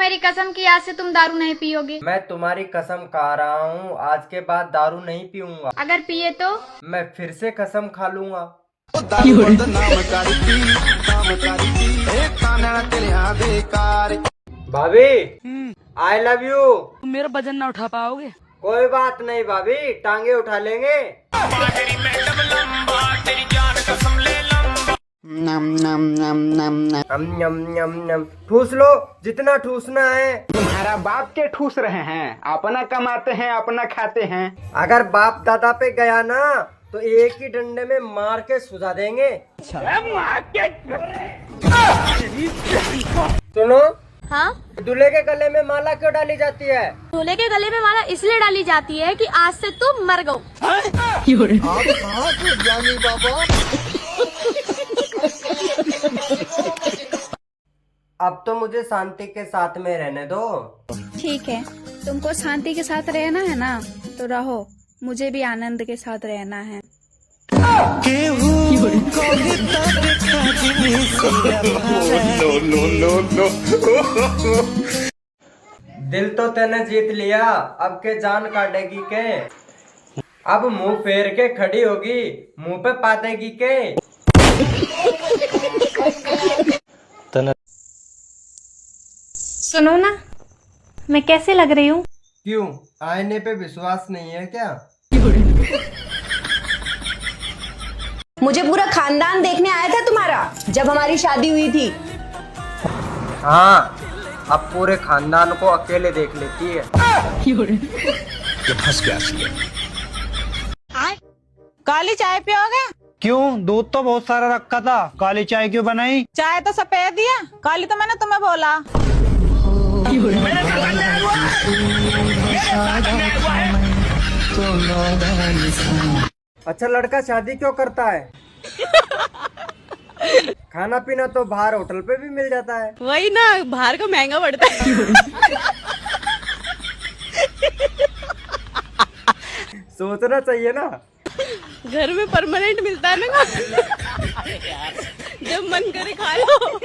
मेरी कसम की आज से तुम दारू नहीं पियोगे। मैं तुम्हारी कसम खा रहा हूँ, आज के बाद दारू नहीं पीऊंगा। अगर पिए तो? मैं फिर से कसम खा लूंगा। भाभी, आई लव यू। तुम मेरा वजन ना उठा पाओगे। कोई बात नहीं भाभी, टांगे उठा लेंगे। नम नम नम नम नम। नम नम नम। ठूस लो जितना ठूसना है। तुम्हारा बाप के ठूस रहे हैं, अपना कमाते हैं अपना खाते हैं। अगर बाप दादा पे गया ना तो एक ही डंडे में मार के सुझा देंगे। सुनो, हाँ? दूल्हे के गले में माला क्यों डाली जाती है? दूल्हे के गले में माला इसलिए डाली जाती है कि आज से तुम मर गो। अब तो मुझे शांति के साथ में रहने दो। ठीक है, तुमको शांति के साथ रहना है ना, तो रहो। मुझे भी आनंद के साथ रहना है। दिल तो तूने जीत लिया, अब के जान काटेगी के? अब मुंह फेर के खड़ी होगी, मुंह पे पातेगी के? सुनो ना, मैं कैसे लग रही हूँ? क्यों, आईने पे विश्वास नहीं है क्या? मुझे पूरा खानदान देखने आया था तुम्हारा जब हमारी शादी हुई थी। हाँ, अब पूरे खानदान को अकेले देख लेती है। काली चाय पियोगे? क्यों, दूध तो बहुत सारा रखा था, काली चाय क्यों बनाई? चाय तो सफेद ही है, काली तो मैंने तुम्हें बोला। अच्छा, लड़का शादी क्यों करता है? खाना पीना तो बाहर होटल पे भी मिल जाता है। वही ना, बाहर का महंगा पड़ता है। सोचना चाहिए ना। घर में परमानेंट मिलता है ना। जब मन करे खा लो।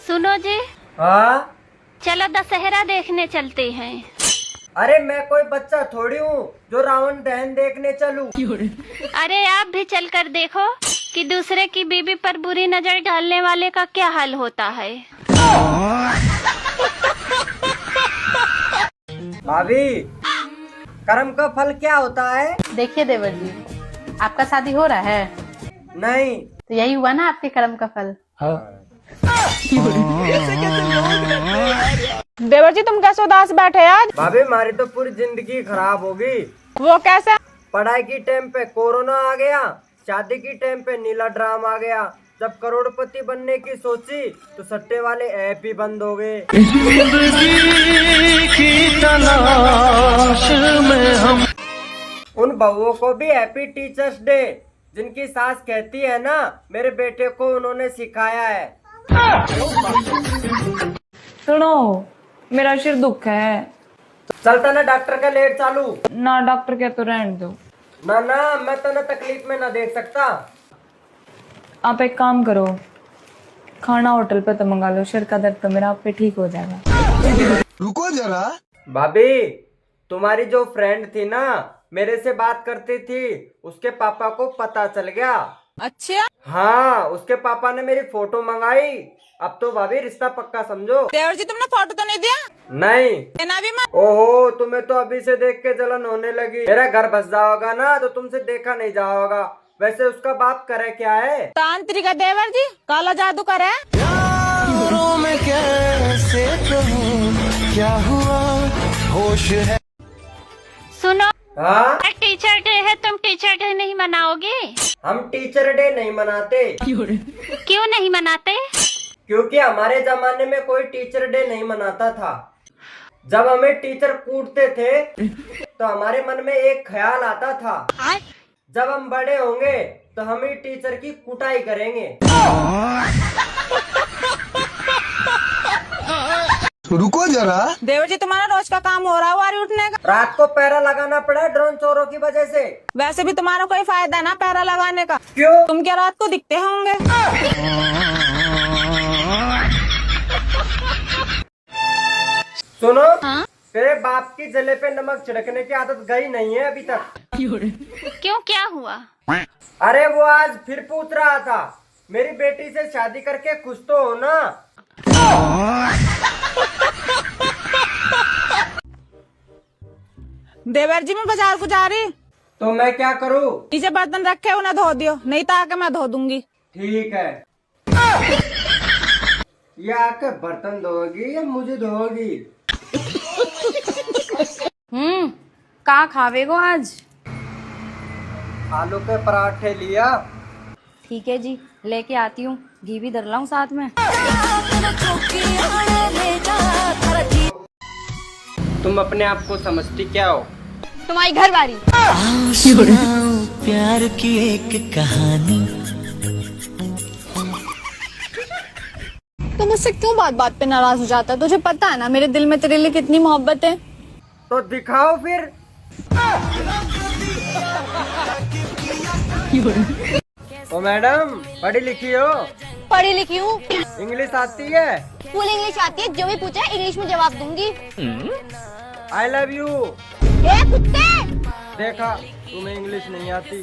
सुनो जी, हाँ? चलो दशहरा देखने चलते हैं। अरे मैं कोई बच्चा थोड़ी हूँ जो रावण दहन देखने चलूं। अरे आप भी चलकर देखो कि दूसरे की बीवी पर बुरी नजर डालने वाले का क्या हाल होता है। भाभी, कर्म का फल क्या होता है? देखिए देवर जी, आपका शादी हो रहा है? नहीं। तो यही हुआ ना आपके कर्म का फल। देवर जी, तुम कैसे उदास बैठे आज? भाभी, हमारी तो पूरी जिंदगी खराब होगी। वो कैसे? पढ़ाई की टाइम पे कोरोना आ गया, शादी की टाइम पे नीला ड्राम आ गया, जब करोड़पति बनने की सोची तो सट्टे वाले ऐप ही बंद हो गए। उन बहुओं को भी हैप्पी टीचर्स डे, जिनकी सास कहती है ना मेरे बेटे को उन्होंने सिखाया है। सुनो, मेरा सिर दुख है। चलता ना डॉक्टर का लेट चालू। ना डॉक्टर के तो रहने दो। ना ना, मैं तो ना तकलीफ में ना देख सकता। आप एक काम करो, खाना होटल पे तो मंगा लो, सिर का दर्द तो मेरा आप पे ठीक हो जाएगा। रुको जरा। भाभी, तुम्हारी जो फ्रेंड थी ना, मेरे से बात करती थी, उसके पापा को पता चल गया। अच्छा? हाँ, उसके पापा ने मेरी फोटो मंगाई। अब तो भाभी रिश्ता पक्का समझो। देवर जी, तुमने फोटो तो नहीं दिया? नहीं। देना भी मत। ओहो, तुम्हें तो अभी से देख के जलन होने लगी। मेरा घर बस जाओगा ना तो तुमसे देखा नहीं जाओगा। वैसे उसका बाप करे क्या है? तांत्रिक है देवर जी, काला जादू करे। क्या हुआ, होश है? सुनो, हाँ? टीचर डे है, तुम टीचर डे नहीं मनाओगे? हम टीचर डे नहीं मनाते। क्यों नहीं मनाते? क्योंकि हमारे जमाने में कोई टीचर डे नहीं मनाता था। जब हमें टीचर कूटते थे तो हमारे मन में एक ख्याल आता था, जब हम बड़े होंगे तो हम ही टीचर की कुटाई करेंगे। रुको जरा। देवर जी, तुम्हारा रोज का काम हो रहा है वारी उठने का। रात को पैरा लगाना पड़ा ड्रोन चोरों की वजह से। वैसे भी तुम्हारा कोई फायदा ना पैरा लगाने का। क्यों? तुम क्या रात को दिखते होंगे? सुनो, तेरे बाप की जले पे नमक छिड़कने की आदत गई नहीं है अभी तक। क्यों, क्या हुआ? अरे वो आज फिर पूछ रहा था, मेरी बेटी से शादी करके खुश तो हो ना। देवर जी मैं बाजार को जा रही, तो मैं क्या करूँ? नीचे बर्तन रखे उन्हें धो दियो, नहीं तो आके मैं धो दूंगी। ठीक है। ये आके बर्तन धोगी या मुझे धोगी? का खावेगो आज? आलू के पराठे लिया। ठीक है जी, लेके आती हूँ, घी भी धर लाऊं साथ में। तुम अपने आप को समझती क्या हो? तुम्हारी घर वाली। प्यार की एक कहानी। तो मुझसे क्यों बात बात पे नाराज हो जाता है? तुझे पता है ना मेरे दिल में तेरे लिए कितनी मोहब्बत है। तो दिखाओ फिर। ओ मैडम, पढ़ी लिखी हो? पढ़ी लिखी हूँ, इंग्लिश आती है? फुल इंग्लिश आती है, जो भी पूछे इंग्लिश में जवाब दूंगी। I love you. ए कुत्ते! देखा, तुम्हें इंग्लिश नहीं आती।